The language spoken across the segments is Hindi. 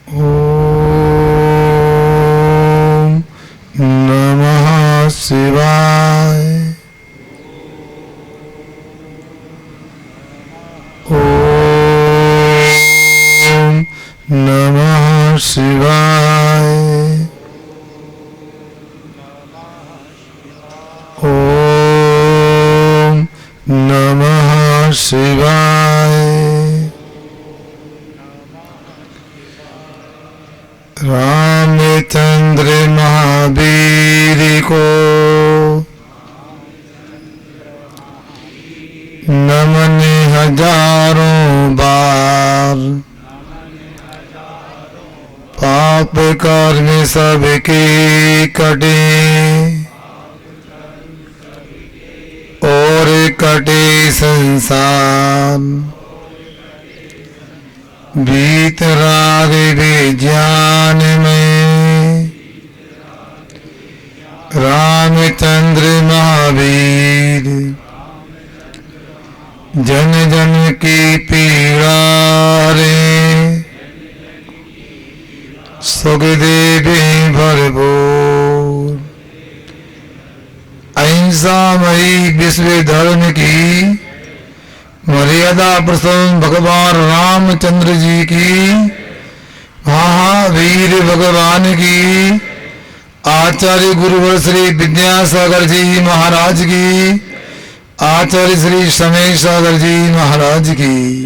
ओम नमः शिवाय। ओम नमः शिवाय। ओम नमः शिवाय। रामचंद्र महावीर को नमन हजारों बार। पाप कर्म सबके कटे और कटे संसार। बीत राग विज्ञान में रामचंद्र महावीर जन जन की पीड़ा रे सुख देवे भरपूर। अहिंसामयी विश्व धर्म की मर्यादा पुरुषोत्तम भगवान रामचंद्र जी की, महावीर भगवान की, आचार्य गुरुवर श्री विद्यासागर जी महाराज की, आचार्य श्री समय सागर जी महाराज की।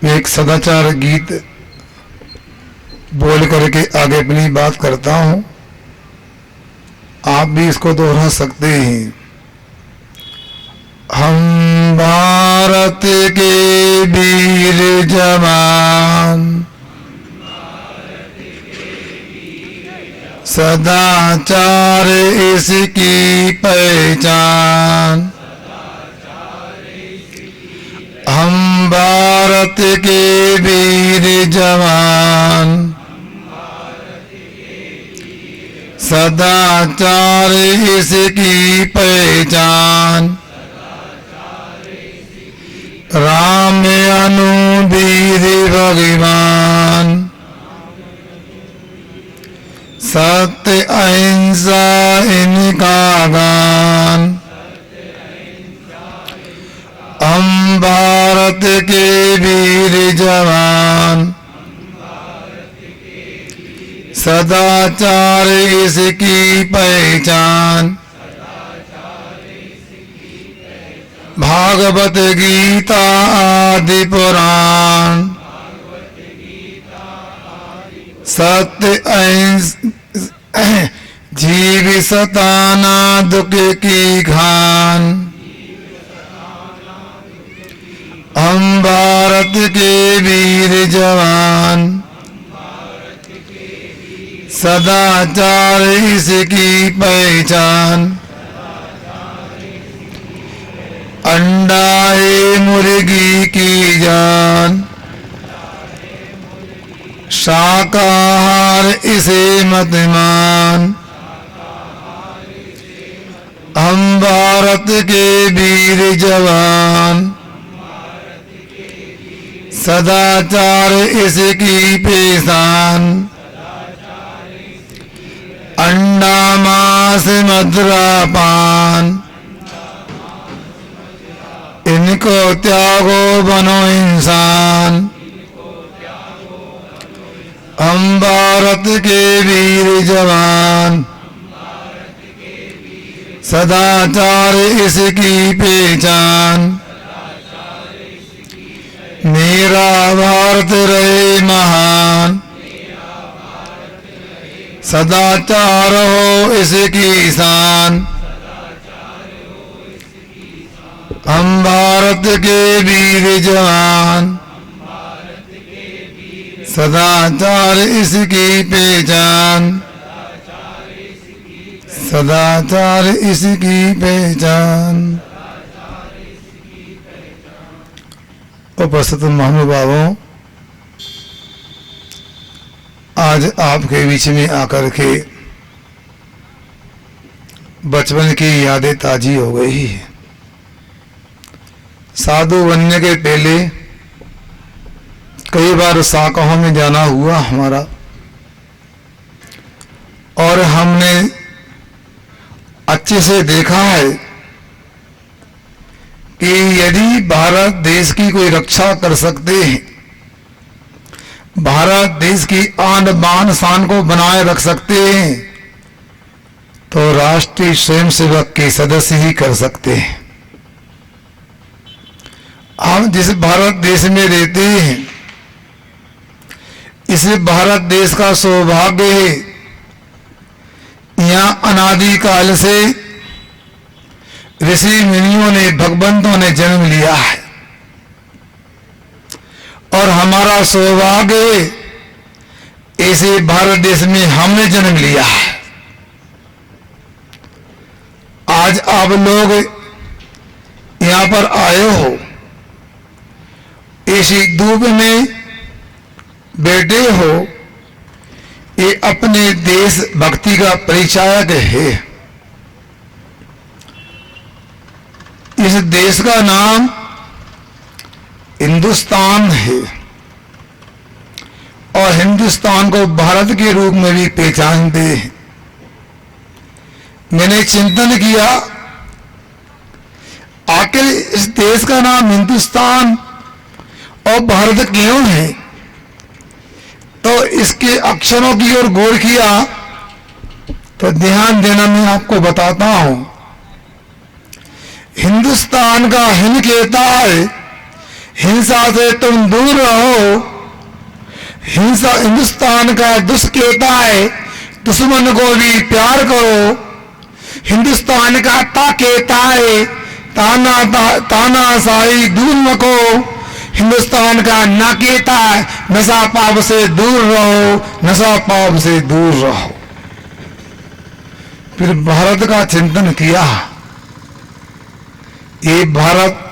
एक सदाचार गीत बोल करके आगे अपनी बात करता हूं, आप भी इसको दोहरा सकते हैं। हम भारत के वीर जवान, सदाचार इसकी पहचान। हम भारत के वीर जवान, सदाचार इसकी पहचान। राम अनुवीर भगवान, सत्य अहिंसा इनका गान। हम भारत के वीर जवान, सदाचार इसकी पहचान। भागवत गीता आदि पुराण, सत्य अहिंसा जीव सताना दुख की घान। हम भारत के वीर जवान, सदाचार इसकी पहचान। अंडा है मुर्गी की जान, शाकाहार इसे मत मान। हम भारत के वीर जवान, सदाचार इसकी पहचान। अंडा मांस मदिरा पान, इनको त्यागो बनो इंसान। हम भारत के वीर जवान, सदाचार इसकी पहचान। मेरा भारत रहे महान, सदाचार हो इसकी शान। हम भारत के वीर जवान, सदाचार इसकी पहचान। सदाचार इसकी पहचान। उपस्थित महानुभावों, आज आपके बीच में आकर के बचपन की यादें ताजी हो गई। साधु बनने के पहले कई बार शाखाओं में जाना हुआ हमारा, और हमने अच्छे से देखा है कि यदि भारत देश की कोई रक्षा कर सकते हैं, भारत देश की आन बान शान को बनाए रख सकते हैं, तो राष्ट्रीय स्वयंसेवक के सदस्य ही कर सकते हैं। हम जिस भारत देश में रहते हैं, इस भारत देश का सौभाग्य है, यहाँ अनादिकाल से ऋषि मुनियों ने, भगवंतों ने जन्म लिया है, और हमारा सौभाग्य है ऐसे भारत देश में हमने जन्म लिया है। आज आप लोग यहाँ पर आए हो, ऐसी धूप में बैठे हो, ये अपने देश भक्ति का परिचायक है। इस देश का नाम हिंदुस्तान है, और हिंदुस्तान को भारत के रूप में भी पहचानते हैं। मैंने चिंतन किया, आखिर इस देश का नाम हिंदुस्तान और भारत क्यों है? तो इसके अक्षरों की ओर गौर किया तो ध्यान देना मैं आपको बताता हूं। हिंदुस्तान का हिंद कहता है हिंसा से तुम दूर रहो, हिंसा हिंदुस्तान का दुष्ट कहता है दुश्मन को भी प्यार करो, हिंदुस्तान का ता कहता है तानाशाही दूर रखो, हिंदुस्तान का ना कहता है नशा पाप से दूर रहो, नशा पाप से दूर रहो। फिर भारत का चिंतन किया, ये भारत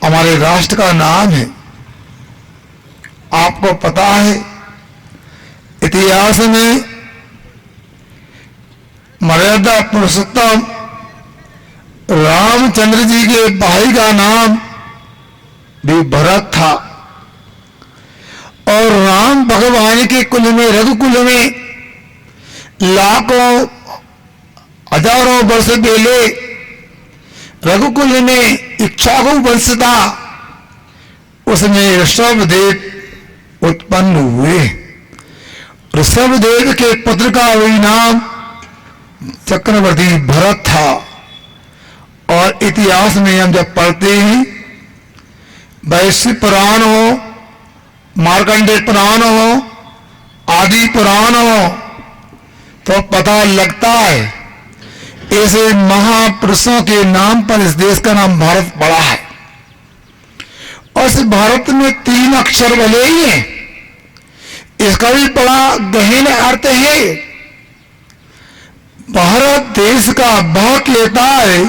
हमारे राष्ट्र का नाम है। आपको पता है इतिहास में मर्यादा पुरुषोत्तम रामचंद्र जी के भाई का नाम भी भरत था, और राम भगवान के कुल में, रघुकुल में लाखों हजारों वर्ष पहले रघुकुल में इक्ष्वाकु वंश था, उसमें ऋषभदेव उत्पन्न हुए। ऋषभदेव के पुत्र का वही नाम चक्रवर्ती भरत था। और इतिहास में हम जब पढ़ते हैं, वैश्य पुराण हो, मार्कंडेय पुराण हो, आदि पुराण हो, तो पता लगता है ऐसे महापुरुषों के नाम पर इस देश का नाम भारत पड़ा है। और इस भारत में 3 अक्षर भले ही है, इसका भी बड़ा गहन अर्थ है। भारत देश का भाग कहता है,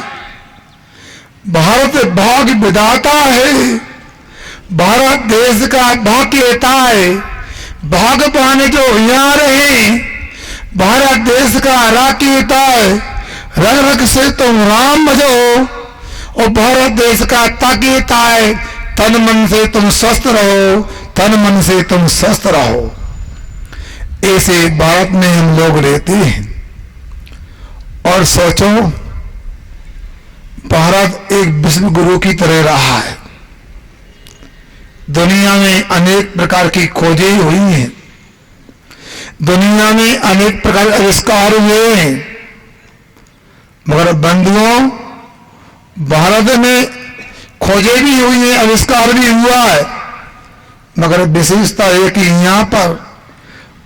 भारत भाग विधाता है। भारत देश का भाग कहता है, भागवान जो यहाँ रहे। भारत देश का रा कहता है, रग रग से तुम राम भजो। और भारत देश का ता कहता है, तन मन से तुम स्वस्थ रहो, तन मन से तुम स्वस्थ रहो। ऐसे भारत में हम लोग रहते हैं। और सोचो, भारत एक विश्व गुरु की तरह रहा है। दुनिया में अनेक प्रकार की खोजें हुई हैं, दुनिया में अनेक प्रकार के आविष्कार हुए हैं, मगर बंधुओं, भारत में खोजें भी हुई हैं, आविष्कार भी हुआ है, मगर विशेषता है कि यहाँ पर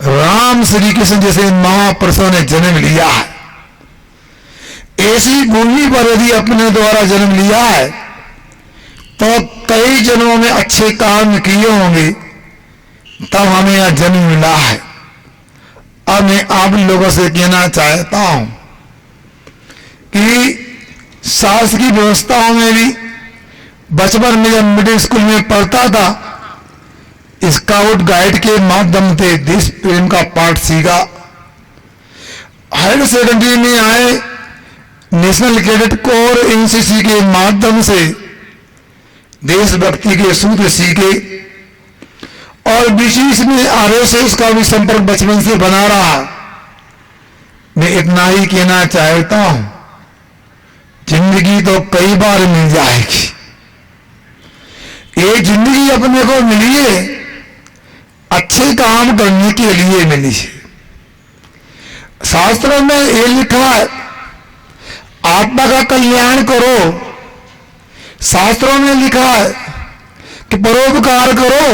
राम श्री कृष्ण जैसे महापुरुषों ने जन्म लिया है। ऐसी भूमि पर यदि अपने द्वारा जन्म लिया है तो कई जन्मों में अच्छे काम किए होंगे, तब हमें यह जन्म मिला है। अब मैं आप लोगों से कहना चाहता हूं कि शासकीय की व्यवस्थाओं में भी बचपन में जब मिडिल स्कूल में पढ़ता था, स्काउट गाइड के माध्यम से देश प्रेम का पाठ सीखा। हायर सेकेंडरी में आए, नेशनल कैडेट कोर एनसीसी के माध्यम से देशभक्ति के सूत्र सीखे। और बीच में RSS का भी संपर्क बचपन से बना रहा। मैं इतना ही कहना चाहता हूं, जिंदगी तो कई बार मिल जाएगी। ये जिंदगी अपने को मिली है अच्छे काम करने के लिए मिली है। शास्त्रों में ये लिखा है, आत्मा का कल्याण करो। शास्त्रों में लिखा है कि परोपकार करो,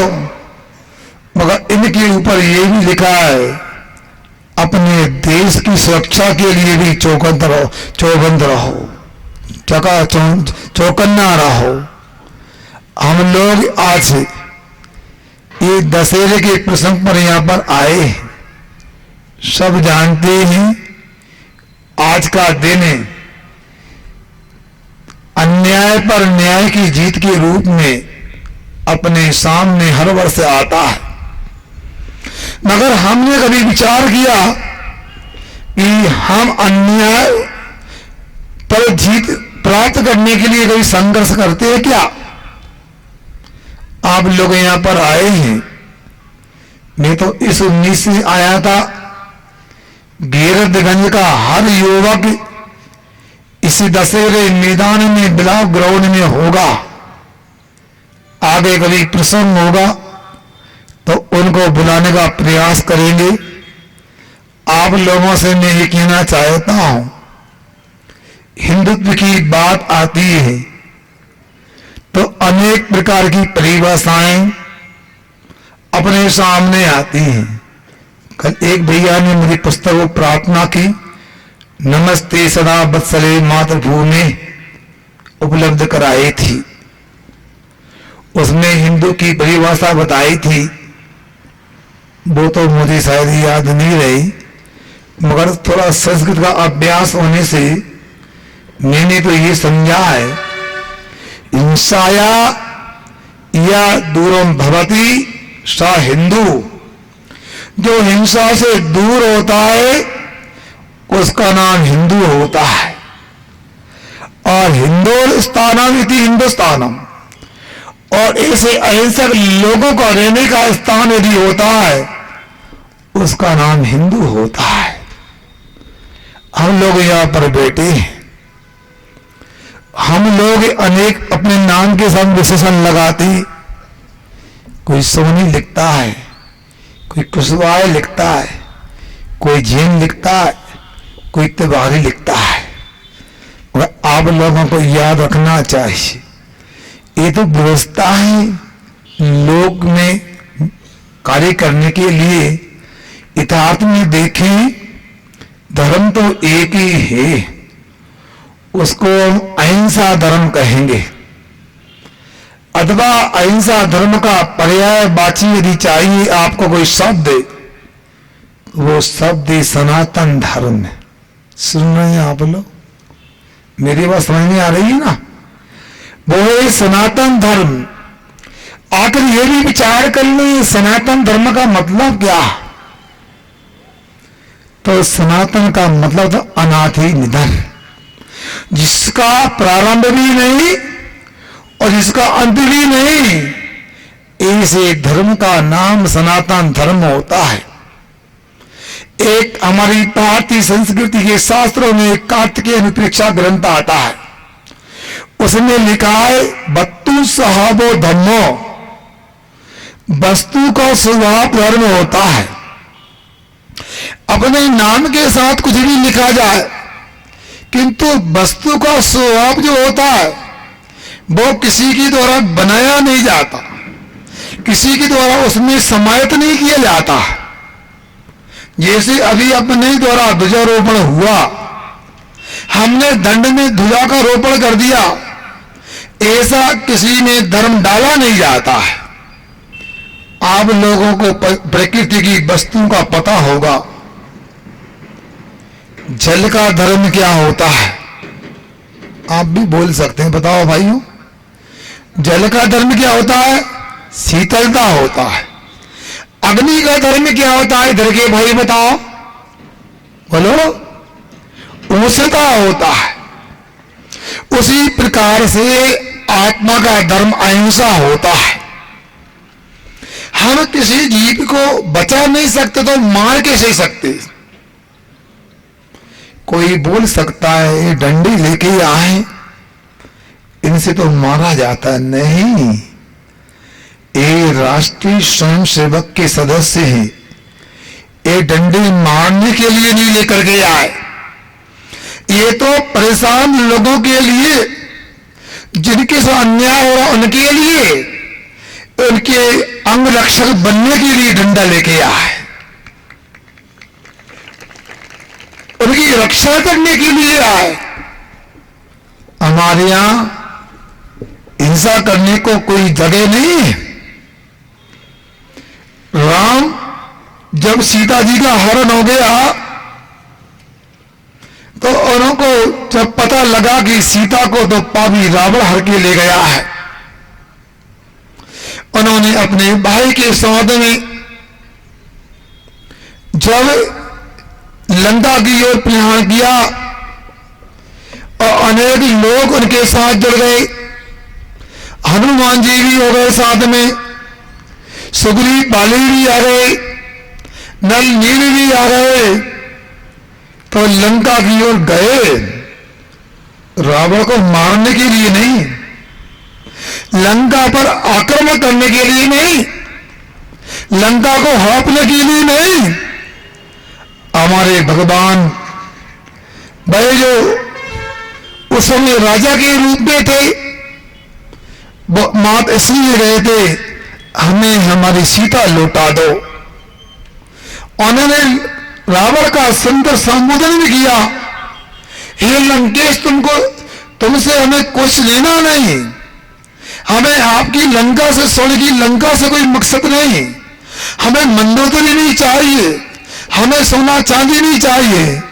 मगर इनके ऊपर ये भी लिखा है, अपने देश की सुरक्षा के लिए भी चौकन्ना रहो, चौकन्ना रहो। हम लोग आज ये दशहरे के प्रसंग पर यहां पर आए हैं। सब जानते हैं आज का दिन अन्याय पर न्याय की जीत के रूप में अपने सामने हर वर्ष आता है। मगर हमने कभी विचार किया कि हम अन्याय पर जीत प्राप्त करने के लिए कभी संघर्ष करते हैं क्या? आप लोग यहां पर आए हैं, मैं तो इस उम्मीद से आया था गैरतगंज का हर युवक इसी दशहरे मैदान में ब्लॉक ग्राउंड में होगा। आगे कभी प्रसंग होगा तो उनको बुलाने का प्रयास करेंगे। आप लोगों से मैं ये कहना चाहता हूं, हिंदुत्व की बात आती है तो अनेक प्रकार की परिभाषाएं अपने सामने आती हैं। कल एक भैया ने मेरी पुस्तक को प्रार्थना की, नमस्ते सदा वत्सले मातृभूमि उपलब्ध कराई थी। उसमें हिंदू की परिभाषा बताई थी, वो तो मुझे शायद याद नहीं रही, मगर थोड़ा संस्कृत का अभ्यास होने से मैंने तो ये समझा है, हिंसाया या दूरम भवति सा हिंदू। जो हिंसा से दूर होता है उसका नाम हिंदू होता है। और हिंदुस्तानम इति हिंदुस्तानम, और ऐसे अहिंसक लोगों का रहने का स्थान यदि होता है उसका नाम हिंदू होता है। हम लोग यहां पर बैठे हैं, हम लोग अनेक अपने नाम के साथ विशेषण लगाते, कोई सोनी लिखता है, कोई कुशवाहा लिखता है, कोई जैन लिखता है, कोई तिवारी लिखता है। मगर आप लोगों को याद रखना चाहिए, ये तो व्यवस्था है लोक में कार्य करने के लिए। यथार्थ में देखें, धर्म तो एक ही है, उसको अहिंसा धर्म कहेंगे। अथवा अहिंसा धर्म का पर्यायवाची यदि चाहिए आपको कोई शब्द, वो शब्द सनातन धर्म है। सुन रहे हैं आप लोग? मेरी बात समझ में आ रही है ना? वो है सनातन धर्म। आखिर ये भी विचार कर लें, सनातन धर्म का मतलब क्या? तो सनातन का मतलब तो अनादि निधन, जिसका प्रारंभ भी नहीं और जिसका अंत भी नहीं, ऐसे धर्म का नाम सनातन धर्म होता है। एक हमारी भारतीय संस्कृति के शास्त्रों में कार्तिकेय अनुप्रेक्षा ग्रंथ आता है, उसमें लिखा है वस्तु स्वभावो धर्मो, वस्तु का स्वभाव धर्म होता है। अपने नाम के साथ कुछ भी लिखा जाए, किंतु वस्तु का स्वभाव जो होता है वो किसी के द्वारा बनाया नहीं जाता, किसी के द्वारा उसमें समाहित नहीं किया जाता। जैसे अभी अपने द्वारा ध्वजारोपण हुआ, हमने दंड में ध्वजा का रोपण कर दिया, ऐसा किसी ने धर्म डाला नहीं जाता है। आप लोगों को प्रकृति की वस्तु का पता होगा। जल का धर्म क्या होता है? आप भी बोल सकते हैं, बताओ भाइयों। जल का धर्म क्या होता है? शीतलता होता है। अग्नि का धर्म क्या होता है? इधर के भाई बताओ, बोलो। उष्णता होता है। उसी प्रकार से आत्मा का धर्म अहिंसा होता है। हम किसी जीव को बचा नहीं सकते तो मार कैसे सकते? कोई बोल सकता है ये डंडी लेके आए, इनसे तो मारा जाता नहीं। ये राष्ट्रीय स्वयंसेवक के सदस्य हैं, ये डंडी मारने के लिए नहीं लेकर के आए, ये तो परेशान लोगों के लिए, जिनके साथ अन्याय हो रहा उनके लिए, उनके अंग रक्षक बनने के लिए डंडा लेके आए, उनकी रक्षा करने के लिए आए। हमारे यहां हिंसा करने को कोई जगह नहीं है। राम जब सीता जी का हरण हो गया तो उनको जब पता लगा कि सीता को तो पापी रावण हर के ले गया है, उन्होंने अपने भाई के साथ में जब लंका की ओर प्रयाण किया और अनेक लोग उनके साथ जुड़ गए, हनुमान जी भी हो गए साथ में, सुग्रीव बाली भी आ गए, नल नील भी आ गए, तो लंका की ओर गए रावण को मारने के लिए नहीं, लंका पर आक्रमण करने के लिए नहीं, लंका को हड़पने के लिए नहीं। हमारे भगवान भाई जो उस समय राजा के रूप में थे, वो मात इसलिए गए थे हमें हमारी सीता लौटा दो। उन्होंने रावण का सुंदर संबोधन भी किया, हे लंकेश तुमसे हमें कुछ लेना नहीं, हमें आपकी लंका से, सोने की लंका से कोई मकसद नहीं, हमें मंदोदरी नहीं चाहिए, हमें सोना चांदी नहीं चाहिए,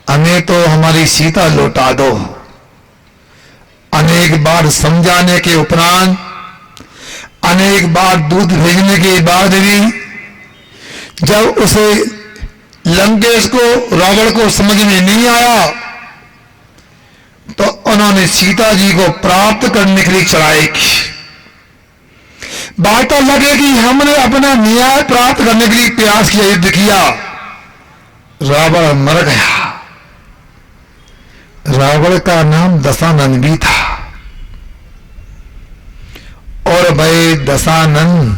हमें तो हमारी सीता लौटा दो। अनेक बार समझाने के उपरांत, अनेक बार दूध भेजने के बाद भी जब उसे लंकेश को, रावण को समझ में नहीं आया तो उन्होंने सीता जी को प्राप्त करने के लिए चढ़ाई की। बात तो लगे कि हमने अपना न्याय प्राप्त करने के लिए प्रयास किया, युद्ध किया, रावण मर गया। रावण का नाम दशानन भी था और भाई दशानन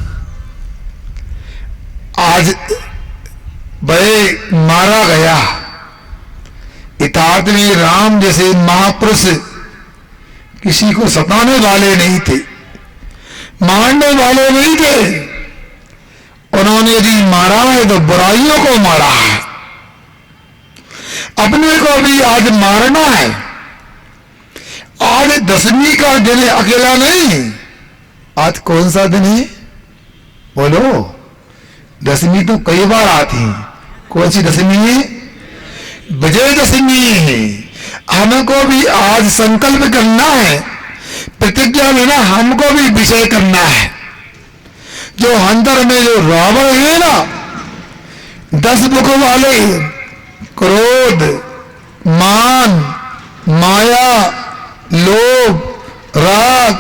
आज भाई मारा गया। इतिहास में राम जैसे महापुरुष किसी को सताने वाले नहीं थे, मारने वाले नहीं थे। उन्होंने यदि मारा है तो बुराइयों को मारा है, अपने को भी आज मारना है। आज दशमी का दिन है, अकेला नहीं। आज कौन सा दिन है बोलो? दशमी तो कई बार आती है। कौन सी दशमी है? विजयदशमी है। हमको भी आज संकल्प करना है, प्रतिज्ञा लेना, हमको भी विजय करना है। जो अंदर में जो रावण है ना, 10 मुख वाले, क्रोध, मान, माया, लोभ, राग,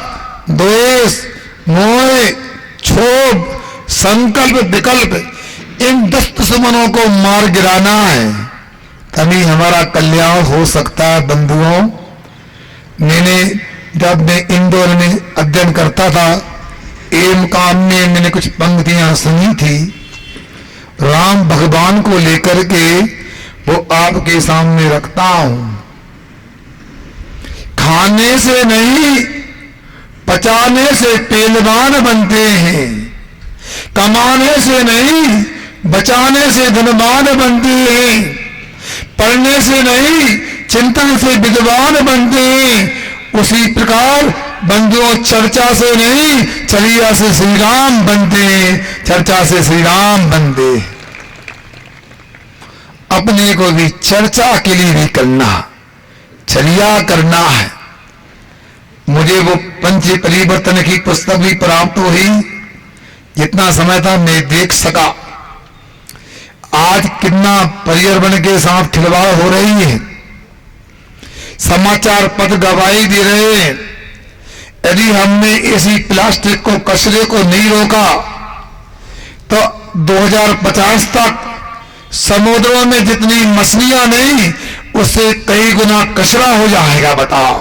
द्वेष, मोह, क्षोभ, संकल्प, विकल्प, इन 10 दुश्मनों को मार गिराना है, तभी हमारा कल्याण हो सकता है। बंधुओं, जब मैं इंदौर में अध्ययन करता था, एम काम में मैंने कुछ पंक्तियां सुनी थी, राम भगवान को लेकर के वो आपके सामने रखता हूं। खाने से नहीं, पचाने से पहलवान बनते हैं, कमाने से नहीं, बचाने से धनवान बनते हैं, पढ़ने से नहीं, चिंतन से विद्वान बनते हैं। उसी प्रकार बंधुओं, चर्चा से नहीं, चर्या से श्री राम बनते हैं, चर्चा से श्री राम बनते। अपने को भी चर्चा के लिए भी करना, चर्या करना है। मुझे वो पंच परिवर्तन की पुस्तक भी प्राप्त हुई, जितना समय था मैं देख सका। आज कितना पर्यावरण के साथ खिलवाड़ हो रही है, समाचार पत्र गवाही दे रहे हैं। यदि हमने इसी प्लास्टिक को, कचरे को नहीं रोका तो 2050 तक समुद्रों में जितनी मछलियां नहीं, उससे कई गुना कचरा हो जाएगा। बताओ,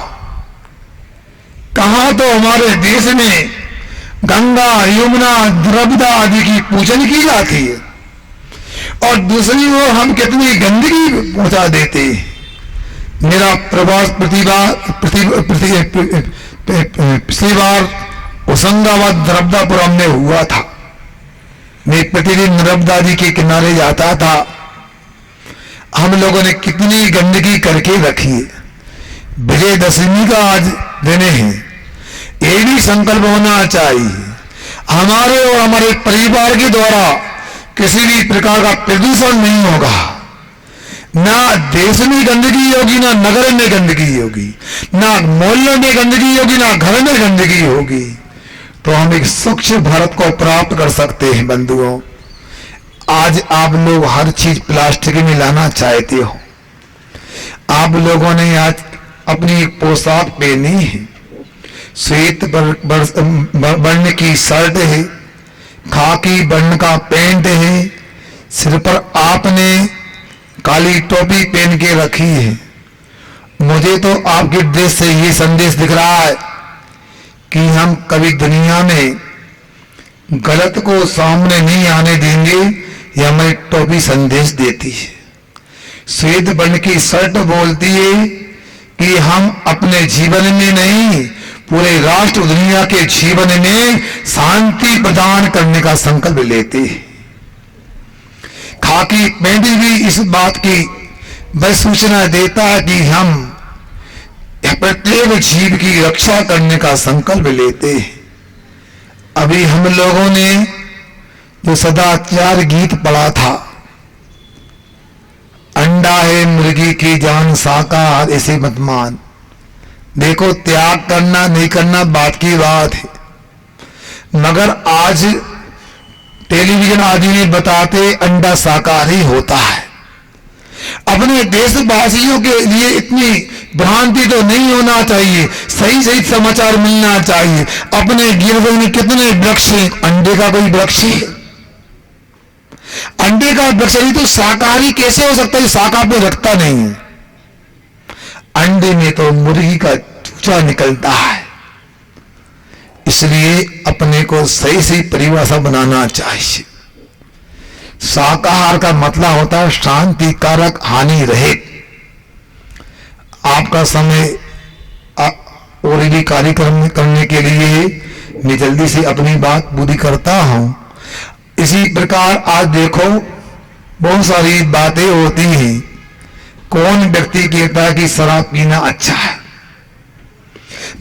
कहां तो हमारे देश में गंगा, यमुना, नर्मदा आदि की पूजन की जाती है, और दूसरी ओर हम कितनी गंदगी पहुंचा देते। मेरा प्रवास पिछली बार होशंगाबाद नर्मदापुरम में हुआ था। मैं प्रतिदिन नर्मदा जी के किनारे जाता था। हम लोगों ने कितनी गंदगी करके रखी है। विजयदशमी का आज दिन है, ये भी संकल्प होना चाहिए हमारे और हमारे परिवार के द्वारा किसी भी प्रकार का प्रदूषण नहीं होगा। ना देश में गंदगी होगी, ना नगर में गंदगी होगी, ना मोहल्ले में गंदगी होगी, ना घर में गंदगी होगी। तो हम एक स्वच्छ भारत को प्राप्त कर सकते हैं। बंधुओं, आज आप लोग हर चीज प्लास्टिक में लाना चाहते हो। आप लोगों ने आज अपनी एक पोशाक पहनी है, श्वेत वर्ण की शर्ट है, खाकी वर्ण का पैंट है, सिर पर आपने काली टोपी पहन के रखी है। मुझे तो आपके ड्रेस से ये संदेश दिख रहा है कि हम कभी दुनिया में गलत को सामने नहीं आने देंगे। यह हमारी टोपी संदेश देती है। श्वेत वर्ण की शर्ट बोलती है कि हम अपने जीवन में नहीं, पूरे राष्ट्र दुनिया के जीवन में शांति प्रदान करने का संकल्प लेते हैं। खाकी पैंट भी इस बात की वह सूचना देता है कि हम प्रत्येक जीव की रक्षा करने का संकल्प लेते हैं। अभी हम लोगों ने जो सदाचार गीत पढ़ा था, अंडा है मुर्गी की जान शाकाहार ऐसे मत मान। देखो, त्याग करना नहीं करना बात की बात है, मगर आज टेलीविजन आदि में बताते अंडा शाकाहारी होता है। अपने देशवासियों के लिए इतनी भ्रांति तो नहीं होना चाहिए। सही सही समाचार मिलना चाहिए। अपने गिरवे में कितने वृक्ष हैं? अंडे का कोई वृक्ष है? अंडे का वृक्ष नहीं तो शाकाहारी कैसे हो सकता है? शाका पे रखता नहीं है। अंडे में तो मुर्गी का चूचा निकलता है। इसलिए अपने को सही सही परिभाषा बनाना चाहिए। शाकाहार का मतलब होता है शांति कारक, हानि रहित। आपका समय और भी कार्यक्रम करने के लिए मैं जल्दी से अपनी बात पूरी करता हूं। इसी प्रकार आज देखो, बहुत सारी बातें होती हैं। कौन व्यक्ति कहता है कि शराब पीना अच्छा है,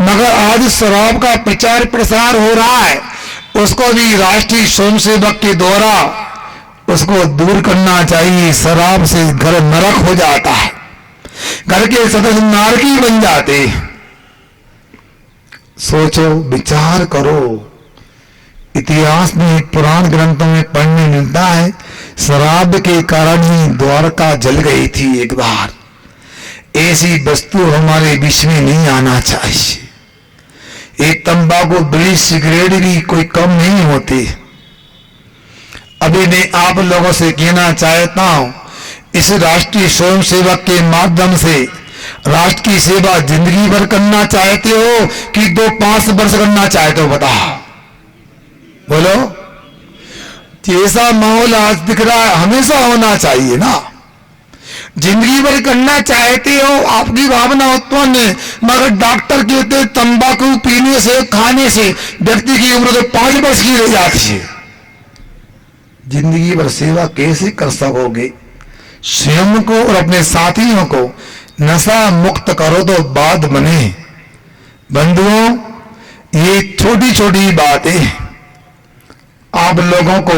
मगर आज शराब का प्रचार प्रसार हो रहा है। उसको भी राष्ट्रीय स्वयंसेवक के द्वारा उसको दूर करना चाहिए। शराब से घर नरक हो जाता है, घर के सदस्य नारकी बन जाते। सोचो, विचार करो। इतिहास में, पुराण ग्रंथों में पढ़ने मिलता है, शराब के कारण ही द्वारका जल गई थी एक बार। ऐसी वस्तु हमारे बीच में नहीं आना चाहिए। एक तंबाकू, बीड़ी, सिगरेट भी कोई कम नहीं होती। अभी मैं आप लोगों से कहना चाहता हूं, इस राष्ट्रीय स्वयंसेवक के माध्यम से राष्ट्र की सेवा जिंदगी भर करना चाहते हो कि 2-5 वर्ष करना चाहते हो? बताओ, बोलो। जैसा माहौल आज दिख रहा है हमेशा होना चाहिए ना। जिंदगी भर करना चाहते हो, आपकी भावना उत्पन्न है, मगर डॉक्टर कहते तंबाकू पीने से, खाने से व्यक्ति की उम्र तो 5 वर्ष की रह जाती है। जिंदगी भर सेवा कैसे कर सकोगे? स्वयं को और अपने साथियों को नशा मुक्त करो तो बात बने। बंधुओं, ये छोटी छोटी बातें आप लोगों को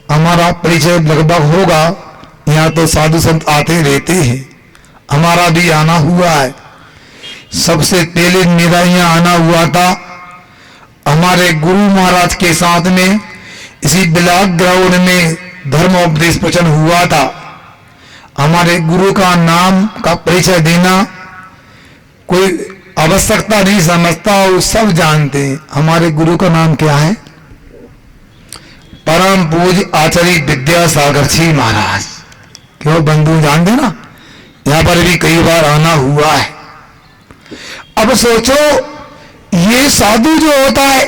हमारा परिचय लगभग होगा। यहाँ तो साधु संत आते रहते हैं, हमारा भी आना हुआ है। सबसे पहले मेरा यहाँ आना हुआ था हमारे गुरु महाराज के साथ में। इसी ब्लॉक ग्राउंड में धर्मोपदेश प्रवचन हुआ था। हमारे गुरु का नाम का परिचय देना कोई आवश्यकता नहीं समझता, वो सब जानते हैं। हमारे गुरु का नाम क्या है? परम पूज्य आचार्य विद्यासागर जी महाराज। क्यों बंधु जानते ना, यहां पर भी कई बार आना हुआ है। अब सोचो, ये साधु जो होता है,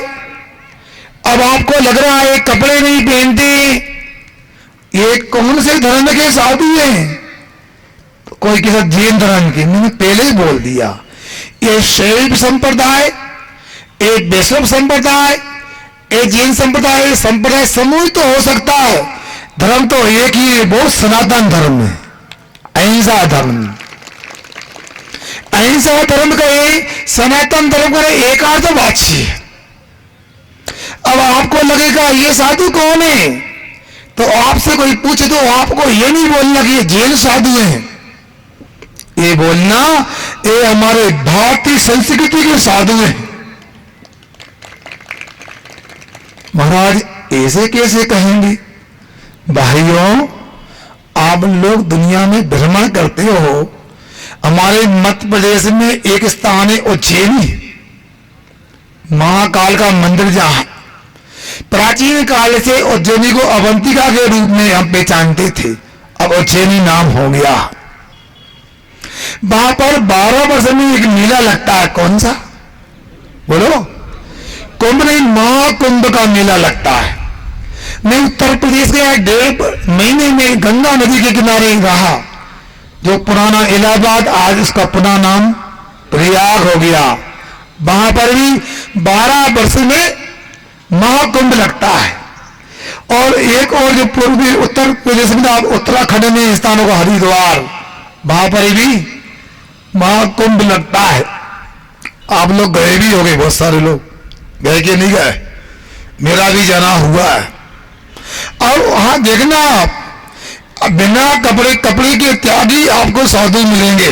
अब आपको लग रहा है कपड़े नहीं पहनते, ये कौन से धर्म के साधु हैं? तो कोई किसी जैन धर्म के, मैंने पहले ही बोल दिया, ये शैव संप्रदाय, एक वैष्णव संप्रदाय, एक जैन संप्रदाय, संप्रदाय समूह तो हो सकता है, धर्म तो एक ही है, वो सनातन धर्म है, अहिंसा धर्म। अहिंसा धर्म का सनातन धर्म का एक अर्थ है। अब आपको लगेगा ये साधु कौन है, तो आपसे कोई पूछे तो आपको ये नहीं बोलना कि ये जैन साधु हैं, ये बोलना ये हमारे भारतीय संस्कृति के साधु हैं। महाराज ऐसे कैसे कहेंगे? भाइयों, आप लोग दुनिया में भ्रमण करते हो, हमारे मध्य प्रदेश में एक स्थान है उज्जैनी, महाकाल का मंदिर, जहां प्राचीन काल से उज्जैनी को अवंतिका के रूप में हम पहचानते थे, अब उज्जैनी नाम हो गया। वहां पर 12 वर्ष में एक मेला लगता है, कौन सा बोलो? कुंभ नहीं, महाकुंभ का मेला लगता है। मैं उत्तर प्रदेश के 1.5 महीने में गंगा नदी के किनारे रहा, जो पुराना इलाहाबाद, आज उसका पुनः नाम प्रयाग हो गया। वहां पर भी 12 वर्ष में महाकुंभ लगता है। और एक और जो पूर्वी उत्तर प्रदेश में, उत्तराखंड में स्थानों का हरिद्वार, वहां पर भी महाकुंभ लगता है। आप लोग गए भी होंगे, बहुत सारे लोग गए कि नहीं गए? मेरा भी जाना हुआ है। और वहां देखना, बिना कपड़े के त्यागी आपको साधु मिलेंगे,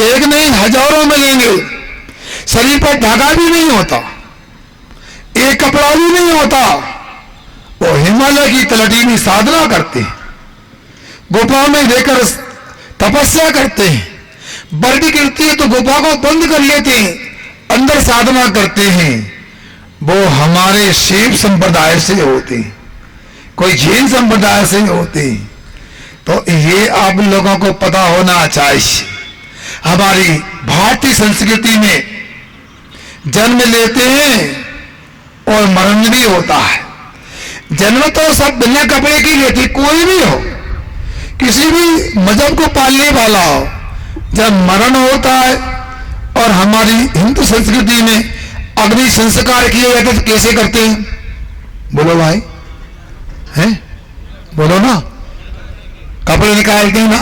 एक नहीं हजारों मिलेंगे। शरीर पर धागा भी नहीं होता, एक कपड़ा भी नहीं होता, वो हिमालय की तलहटी में साधना करते हैं, गुफा में रहकर तपस्या करते हैं, बर्फ गिरती है तो गुफा को बंद कर लेते हैं, अंदर साधना करते हैं। वो हमारे शिव संप्रदाय से होते हैं, कोई जैन संप्रदाय से होते हैं। तो ये आप लोगों को पता होना चाहिए। हमारी भारतीय संस्कृति में जन्म लेते हैं और मरण भी होता है। जन्म तो सब बिना कपड़े की लेते, कोई भी हो, किसी भी मजहब को पालने वाला हो, जब मरण होता है, और हमारी हिंदू संस्कृति में अग्नि संस्कार किए जाते तो कैसे करते हैं? बोलो भाई, हैं? बोलो ना, कपड़े निकालते हैं ना।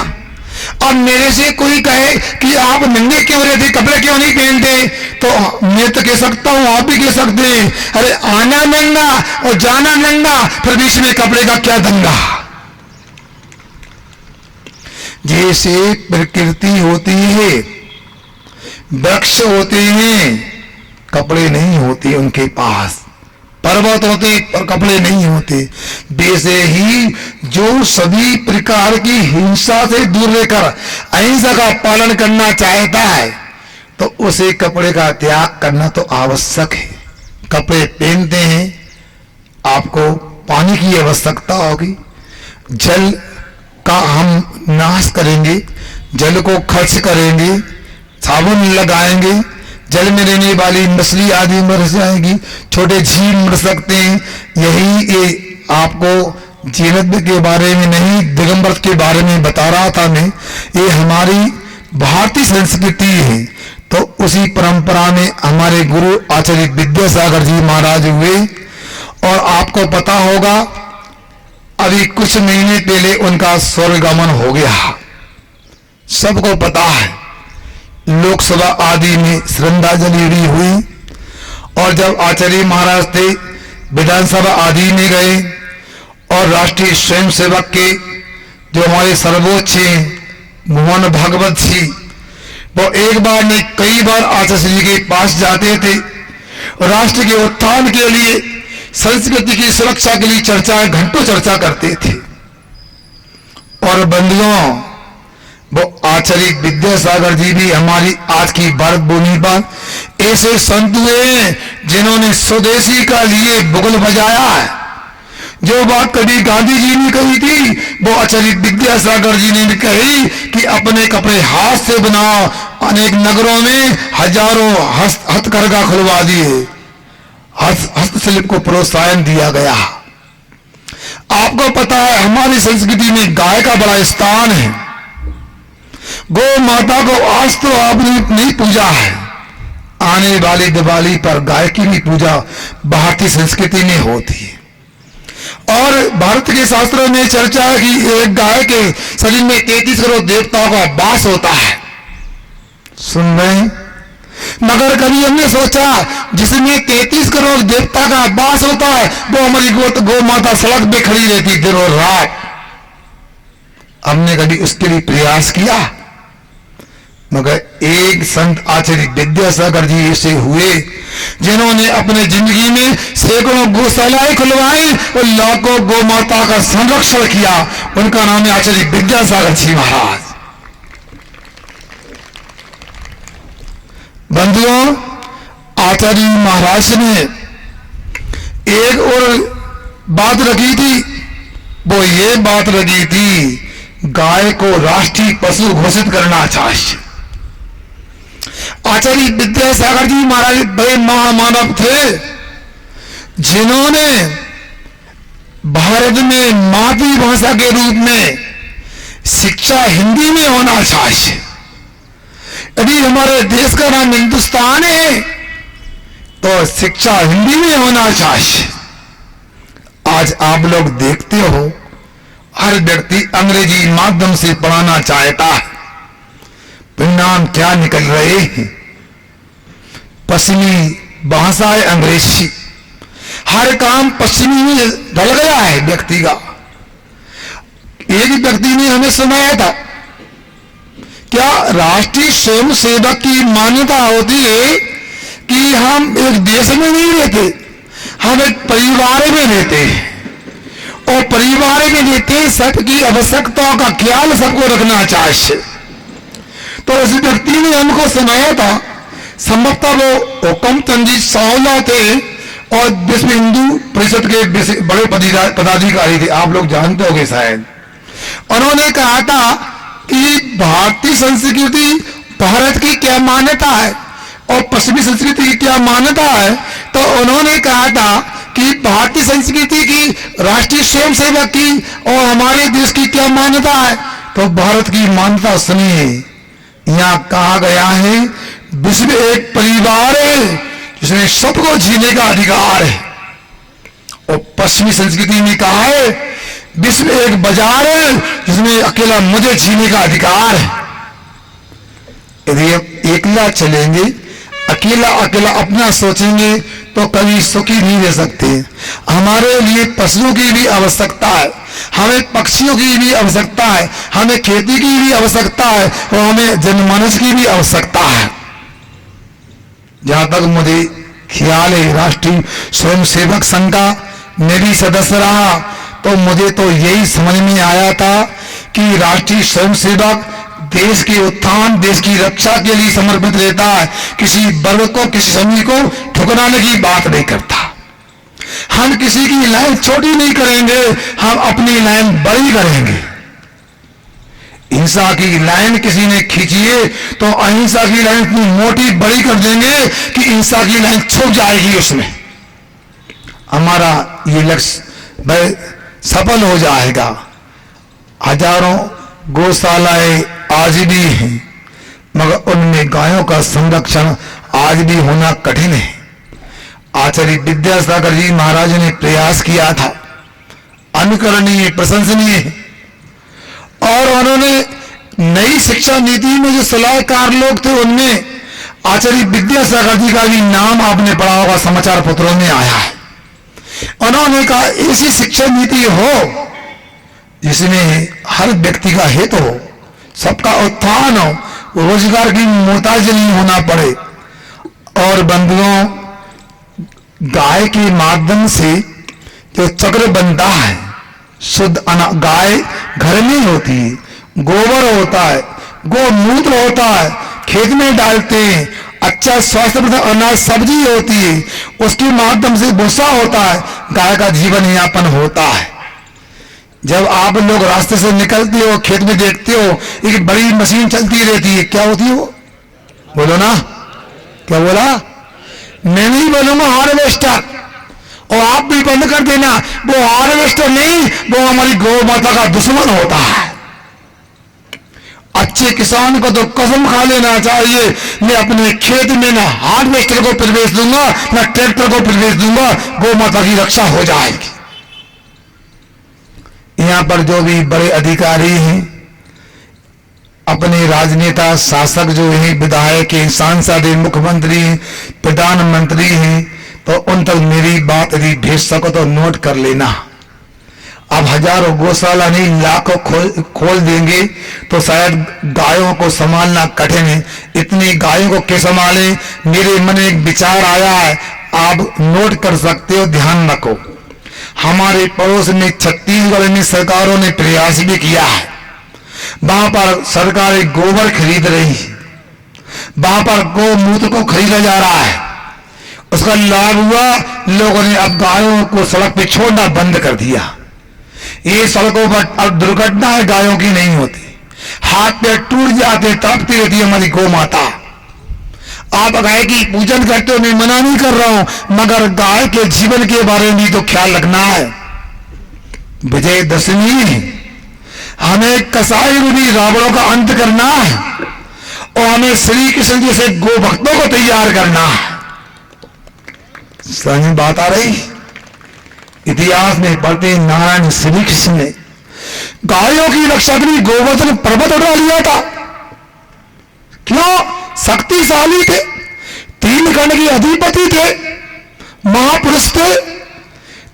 अब मेरे से कोई कहे कि आप नंगे क्यों रहते, कपड़े क्यों नहीं पहनते, तो मैं तो कह सकता हूं, आप भी कह सकते हैं, अरे आना नंगा और जाना नंगा, फिर बीच में कपड़े का क्या दंगा। जैसे प्रकृति होती है, वृक्ष होते हैं, कपड़े नहीं होते उनके पास, पर्वत होते पर कपड़े नहीं होते। वैसे ही जो सभी प्रकार की हिंसा से दूर रहकर अहिंसा का पालन करना चाहता है, तो उसे कपड़े का त्याग करना तो आवश्यक है। कपड़े पहनते हैं, आपको पानी की आवश्यकता होगी, जल का हम नाश करेंगे, जल को खर्च करेंगे, साबुन लगाएंगे, जल में रहने वाली मछली आदि मर जाएगी, छोटे जीव मर सकते हैं। यही आपको जीवत्व के बारे में नहीं, दिगंबर के बारे में बता रहा था मैं। ये हमारी भारतीय संस्कृति है। तो उसी परंपरा में हमारे गुरु आचार्य विद्यासागर जी महाराज हुए, और आपको पता होगा अभी कुछ महीने पहले उनका स्वर्गगमन हो गया, सबको पता है। लोकसभा आदि में श्रद्धांजलि भी हुई, और जब आचार्य महाराज थे विधानसभा आदि में गए, और राष्ट्रीय स्वयंसेवक के जो हमारे सर्वोच्च मोहन भागवत जी, वो एक बार नहीं कई बार आचार्य जी के पास जाते थे, राष्ट्र के उत्थान के लिए, संस्कृति की सुरक्षा के लिए घंटों चर्चा करते थे। और बंधुओं, वो आचार्य विद्यासागर जी भी हमारी आज की भारत भूमि पर ऐसे संत हुए हैं जिन्होंने स्वदेशी का लिए बुगल बजाया है। जो बात कभी गांधी जी ने कही थी वो आचार्य विद्यासागर जी ने भी कही कि अपने कपड़े हाथ से बनाओ। अनेक नगरों में हजारों हथकरघा खुलवा दिए, हस्तशिल्प को प्रोत्साहन दिया गया। आपको पता है हमारी संस्कृति में गाय का बड़ा स्थान है। गौ माता को आज तो आपने नहीं पूजा है, आने वाली दिवाली पर गाय की भी पूजा भारतीय संस्कृति में होती है। और भारत के शास्त्रों में चर्चा है कि एक गाय के शरीर में 33 करोड़ देवताओं का वास होता है। सुन रहे? मगर कभी हमने सोचा जिसमें 33 करोड़ देवता का वास होता है वो हमारी गौ माता सड़क पे खड़ी रहती दिन और रात। हमने कभी उसके लिए प्रयास किया? मगर एक संत आचार्य विद्यासागर जी ऐसे हुए जिन्होंने अपने जिंदगी में सैकड़ों गौशालाएं खुलवाई और लाखों गौ माता का संरक्षण किया। उनका नाम है आचार्य विद्यासागर जी महाराज। बंधुओं, आचार्य महाराज ने एक और बात रखी थी, वो ये बात रखी थी गाय को राष्ट्रीय पशु घोषित करना चाहिए। आचार्य विद्यासागर जी महाराज बड़े महामानव थे जिन्होंने भारत में मातृभाषा के रूप में शिक्षा हिंदी में होना चाहिए। यदि हमारे देश का नाम हिंदुस्तान है तो शिक्षा हिंदी में होना चाहिए। आज आप लोग देखते हो हर व्यक्ति अंग्रेजी माध्यम से पढ़ाना चाहता है। परिणाम क्या निकल रहे हैं? पश्चिमी भाषाएं अंग्रेजी, हर काम पश्चिमी में ढल गया है व्यक्ति का। एक व्यक्ति ने हमें सुनाया था, क्या राष्ट्रीय स्वयं सेवक की मान्यता होती है कि हम एक देश में नहीं रहते, हम एक परिवार में रहते हैं और परिवार में रहते सबकी आवश्यकताओं का ख्याल सबको रखना चाहिए। तो उस व्यक्ति ने हमको सुनाया था, संभवतः वो हुक्म तंजीद सावला थे और विश्व हिंदू परिषद के बड़े पदाधिकारी थे, आप लोग जानते होंगे शायद। उन्होंने कहा था कि भारतीय संस्कृति भारत की क्या मान्यता है और पश्चिमी संस्कृति की क्या मान्यता है। तो उन्होंने कहा था कि भारतीय संस्कृति की, राष्ट्रीय स्वयंसेवक की और हमारे देश की क्या मान्यता है। तो भारत की मान्यता सुनिए, यहाँ कहा गया है विश्व एक परिवार है जिसमें सबको जीने का अधिकार है। और पश्चिमी संस्कृति में कहा है विश्व एक बाजार है जिसमें अकेला मुझे जीने का अधिकार है। यदि हम अकेला चलेंगे, अकेला अकेला अपना सोचेंगे तो कभी सुखी नहीं रह सकते। हमारे लिए पशुओं की भी आवश्यकता है, हमें पक्षियों की भी आवश्यकता है, हमें खेती की भी आवश्यकता है और हमें जनमानस की भी आवश्यकता है। जहां तक मुझे ख्याल है राष्ट्रीय स्वयंसेवक संघ का मैं भी सदस्य रहा, तो मुझे तो यही समझ में आया था कि राष्ट्रीय स्वयंसेवक देश के उत्थान, देश की रक्षा के लिए समर्पित रहता है। किसी वर्ग को, किसी समूह को ठुकराने की बात नहीं करता। हम किसी की लाइन छोटी नहीं करेंगे, हम अपनी लाइन बड़ी करेंगे। हिंसा की लाइन किसी ने खींची है तो अहिंसा की लाइन इतनी मोटी बड़ी कर देंगे कि हिंसा की लाइन छुप जाएगी उसमें। हमारा ये लक्ष्य सफल हो जाएगा। हजारों गौशालाएं आज भी हैं मगर उनमें गायों का संरक्षण आज भी होना कठिन है। आचार्य विद्यासागर जी महाराज ने प्रयास किया था, अनुकरणीय, प्रशंसनीय है। और उन्होंने नई शिक्षा नीति में जो सलाहकार लोग थे उनमें आचार्य विद्यासागर जी का भी नाम आपने पढ़ा होगा, समाचार पत्रों में आया है। उन्होंने कहा ऐसी शिक्षा नीति हो जिसमें हर व्यक्ति का हित हो, सबका उत्थान हो, रोजगार की मोहताज नहीं होना पड़े। और बंधुओं, गाय के माध्यम से जो चक्र बनता है, शुद्ध गाय घर में होती है, गोबर होता है, गोमूत्र होता है, खेत में डालते हैं अच्छा स्वास्थ्यवर्धक अनाज सब्जी होती है, उसके माध्यम से भूसा होता है, गाय का जीवन यापन होता है। जब आप लोग रास्ते से निकलते हो, खेत में देखते हो एक बड़ी मशीन चलती रहती है, क्या होती है वो? बोलो ना, क्या बोला? मैं नहीं बोलूंगा हार्वेस्टर, और आप भी बंद कर देना। वो हार्वेस्टर नहीं, वो हमारी गौ माता का दुश्मन होता है। अच्छे किसान को तो कसम खा लेना चाहिए, मैं अपने खेत में ना हार्वेस्टर को प्रवेश दूंगा, ना ट्रैक्टर को प्रवेश दूंगा, गौ माता की रक्षा हो जाएगी। यहां पर जो भी बड़े अधिकारी हैं, अपने राजनेता शासक जो हैं, विधायक हैं, सांसद हैं, मुख्यमंत्री हैं, प्रधानमंत्री हैं, तो उन तक मेरी बात यदि भेज सको तो नोट कर लेना। अब हजारों गौशाला नहीं लाखों खोल देंगे तो शायद गायों को संभालना कठिन है। इतनी गायों को कैसे संभाले? मेरे मन में एक विचार आया है, आप नोट कर सकते हो, ध्यान रखो। हमारे पड़ोस में छत्तीसगढ़ में सरकारों ने प्रयास भी किया है, वहां पर सरकारें गोबर खरीद रही है, वहां पर गौमूत्र को खरीदा जा रहा है। उसका लाभ हुआ, लोगों ने अब गायों को सड़क पे छोड़ना बंद कर दिया। ये सड़कों पर अब दुर्घटनाएं गायों की नहीं होती, हाथ पैर टूट जाते, तड़पती रहती है हमारी गौ माता। आप गाय की पूजन करते हो, मैं मना नहीं कर रहा हूं, मगर गाय के जीवन के बारे में तो ख्याल रखना है। विजयदशमी हमें कसाई रूपी रावणों का अंत करना है, और हमें श्री कृष्ण जैसे गो भक्तों को तैयार करना है। समझ बात आ रही? इतिहास में पढ़ते नारायण श्री कृष्ण ने गायों की रक्षा के लिए गोवर्धन पर्वत उठा लिया था। क्यों? शक्तिशाली थे, 3 खंड के अधिपति थे, महापुरुष थे।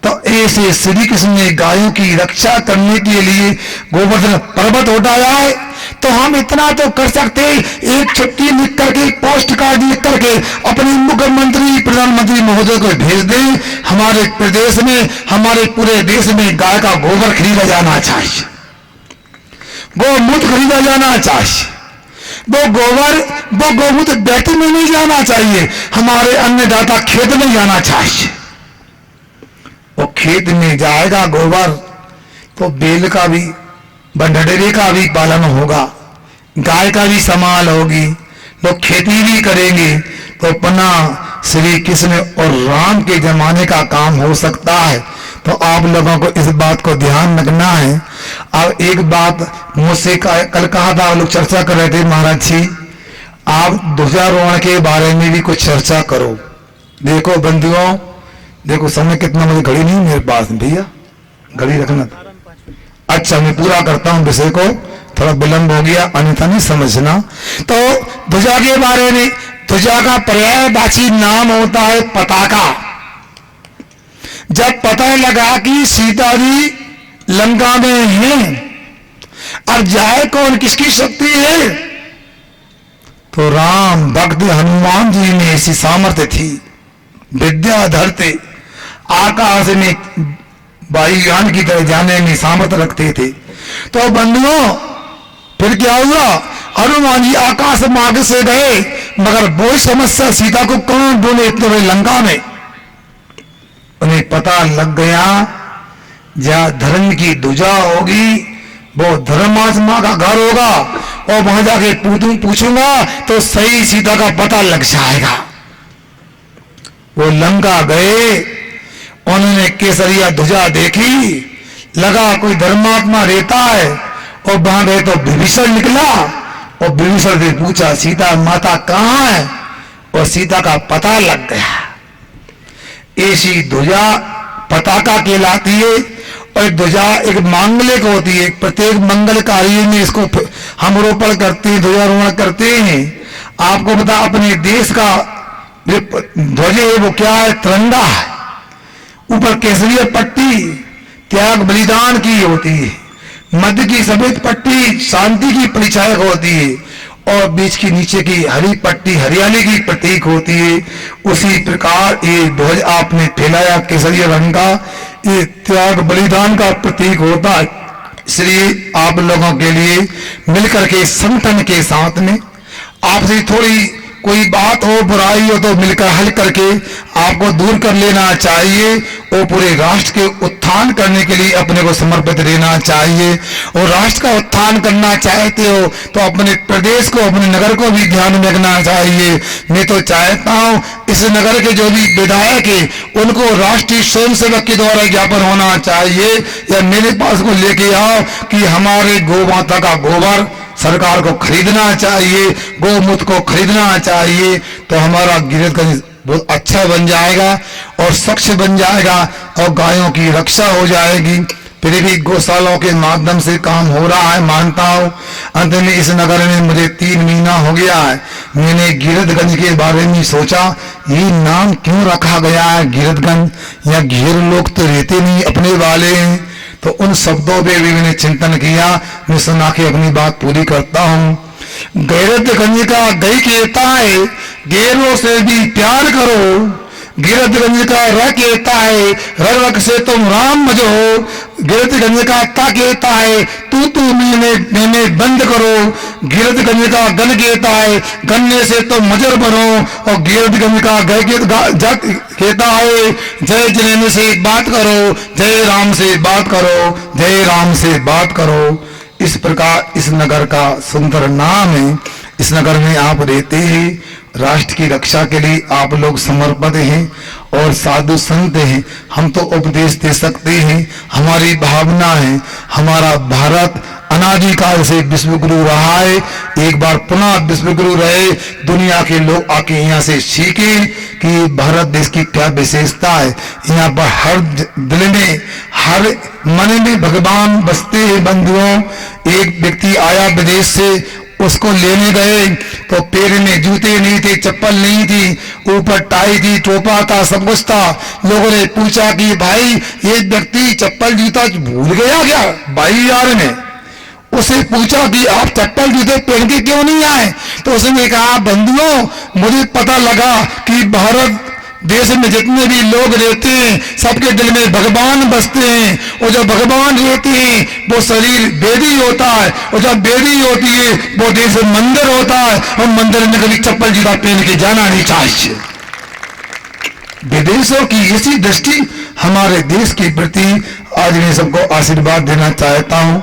तो ऐसे श्री कृष्ण ने गायों की रक्षा करने के लिए गोवर्धन पर्वत उठाया है। तो हम इतना तो कर सकते, एक चिट्ठी लिख करके, पोस्ट कार्ड लिख करके अपने मुख्यमंत्री प्रधानमंत्री महोदय को भेज दें, हमारे प्रदेश में, हमारे पूरे देश में गाय का गोबर खरीदा जाना चाहिए, गौमूत्र खरीदा जाना चाहिए। वो गोबर, वो गौमूत्र बैठे में नहीं जाना चाहिए, हमारे अन्नदाता खेत में जाना चाहिए। वो खेत में जाएगा गोबर तो बेल का भी, बंडरेरे का भी पालन होगा, गाय का भी संभाल होगी, लोग खेती भी करेंगे, तो अपना श्री कृष्ण और राम के जमाने का काम हो सकता है। तो आप लोगों को इस बात को ध्यान रखना है। अब एक बात मुझसे कल कहा था, लोग चर्चा कर रहे थे, महाराज जी आप ध्वजारोहण के बारे में भी कुछ चर्चा करो। देखो बंधुओं, देखो समय कितना, मुझे घड़ी नहीं मेरे पास, भैया घड़ी रखना। अच्छा मैं पूरा करता हूं विषय को, थोड़ा विलंब हो गया अन्यथा नहीं समझना। तो ध्वजा के बारे में, ध्वजा का पर्यायवाची नाम होता है पताका। जब पता लगा कि सीता जी लंका में हैं, अब जाए कौन, किसकी शक्ति है, तो राम भक्त हनुमान जी में ऐसी सामर्थ्य थी, विद्याधर थे, आकाश में वायुयान की तरह जाने में सामर्थ्य रखते थे। तो बंधुओं फिर क्या हुआ, हनुमान जी आकाश मार्ग से गए, मगर वो समस्या सीता को कौन ढूंढे इतने बड़े लंका में। उन्हें पता लग गया जहां धर्म की ध्वजा होगी वो धर्मात्मा का घर होगा, और वहां जाके पूछूंगा तो सही सीता का पता लग जाएगा। वो लंका गए, उन्होंने केसरिया ध्वजा देखी, लगा कोई धर्मात्मा रहता है, और वहां गए तो विभीषण निकला, और विभीषण से पूछा सीता माता कहाँ है, और सीता का पता लग गया। ऐसी ध्वजा पताका कहलाती है, और ध्वजा एक मांगलिक होती है। प्रत्येक मंगल कार्य में इसको हम रोपण करते हैं, ध्वजारोहण करते हैं। आपको पता अपने देश का ध्वज है वो क्या है, तिरंगा है। ऊपर केसरिया पट्टी त्याग बलिदान की होती है, मध्य की सफेद पट्टी शांति की परिचायक होती है, और बीच की नीचे की हरी पट्टी हरियाली की प्रतीक होती है। उसी प्रकार ये ध्वज आपने फैलाया केसरिया रंग का, ये त्याग बलिदान का प्रतीक होता है। इसलिए आप लोगों के लिए मिलकर के संगठन के साथ में आपसे थोड़ी कोई बात हो, बुराई हो, तो मिलकर हल करके आपको दूर कर लेना चाहिए और पूरे राष्ट्र के उत्थान करने के लिए अपने को समर्पित रहना चाहिए। और राष्ट्र का उत्थान करना चाहते हो तो अपने प्रदेश को, अपने नगर को भी ध्यान में रखना चाहिए। मैं तो चाहता हूं इस नगर के जो भी विधायक है उनको राष्ट्रीय स्वयंसेवक के द्वारा ज्ञापन होना चाहिए या मेरे पास को लेके आओ कि हमारे गौ माता का गोबर सरकार को खरीदना चाहिए, गौमूत्र को खरीदना चाहिए, तो हमारा गिरधगंज बहुत अच्छा बन जाएगा और स्वच्छ बन जाएगा और गायों की रक्षा हो जाएगी। फिर भी गौशालाओं के माध्यम से काम हो रहा है, मानता हूँ। अंत में इस नगर में मुझे 3 महीना हो गया है, मैंने गिरधगंज के बारे में सोचा ये नाम क्यों रखा गया है गिरधगंज, या घेर लोग तो रहते नहीं अपने वाले हैं, तो उन शब्दों पे भी मैंने चिंतन किया। मैं सुना के अपनी बात पूरी करता हूँ। गिरधगंज का गई कहता है गैरों से भी प्यार करो, गिरधगंज का र कहता है रग से तुम राम भजो, गिरधगंज का ता कहता है तू मैंने बंद करो, गिरधगंज का गन कहता है गन्ने से तुम मजर बनो, और गिरधगंज का कहता है जय जिनेन्द्र से बात करो, जय राम से बात करो, जय राम से बात करो। इस प्रकार इस नगर का सुंदर नाम है। इस नगर में आप रहते हैं, राष्ट्र की रक्षा के लिए आप लोग समर्पित हैं और साधु संत हैं। हम तो उपदेश दे सकते हैं, हमारी भावना है। हमारा भारत अनादिकाल से विश्व गुरु रहा है, एक बार पुनः विश्व गुरु रहे। दुनिया के लोग आके यहाँ से सीखें कि भारत देश की क्या विशेषता है। यहाँ पर हर दिल में, हर मन में भगवान बसते हैं। बंधुओं, एक व्यक्ति आया विदेश से, उसको लेने गए तो पैर में जूते नहीं थे, चप्पल नहीं थी, ऊपर टाई थी, टोपा था, सब कुछ था। लोगों ने पूछा कि भाई ये व्यक्ति चप्पल जूता भूल गया क्या 22,000 में? उसे पूछा कि आप चप्पल जूते पहन के क्यों नहीं आए? तो उसने कहा बंधुओं मुझे पता लगा कि भारत देश में जितने भी लोग रहते हैं सबके दिल में भगवान बसते हैं, और जब भगवान रहते हैं वो शरीर वेदी होता है, और जब वेदी होती है वो देश मंदिर होता है, और मंदिर में कभी चप्पल जूता पहन के जाना नहीं चाहिए। विदेशों की इसी दृष्टि हमारे देश के प्रति आज मैं सबको आशीर्वाद देना चाहता हूँ।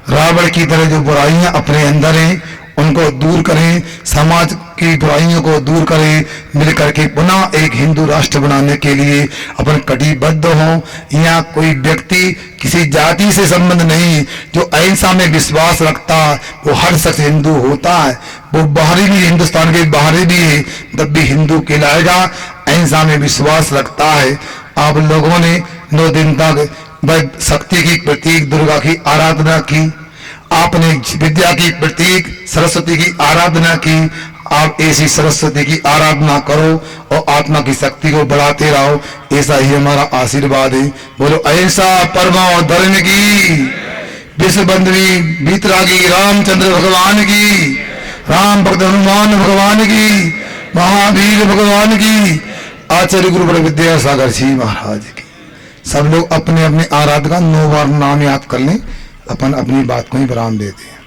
रावण की तरह जो बुराइयां अपने अंदर हैं उनको दूर करें, समाज की बुराइयों को दूर करें, मिलकर के पुनः एक हिंदू राष्ट्र बनाने के लिए अपन कटिबद्ध हों। यहाँ कोई व्यक्ति किसी जाति से संबंध नहीं, जो अहिंसा में विश्वास रखता वो हर शख्स हिंदू होता है। वो बाहरी भी, हिंदुस्तान के बाहरी भी है तब भी हिंदू कहलाएगा, अहिंसा में विश्वास रखता है। आप लोगों ने 9 दिन तक शक्ति की प्रतीक दुर्गा की आराधना की, आपने विद्या की प्रतीक सरस्वती की आराधना की। आप ऐसी सरस्वती की आराधना करो और आत्मा की शक्ति को बढ़ाते रहो, ऐसा ही हमारा आशीर्वाद है। बोलो ऐसा परमाओ धर्म की, विश्व बंधवी बीतरागी रामचंद्र भगवान की, राम भक्त हनुमान भगवान की, महावीर भगवान की, आचार्य गुरु बड़े विद्यासागर जी महाराज की। सब लोग अपने अपने आराधना 9 बार नाम याद कर लें, अपन अपनी बात को ही विराम देते हैं।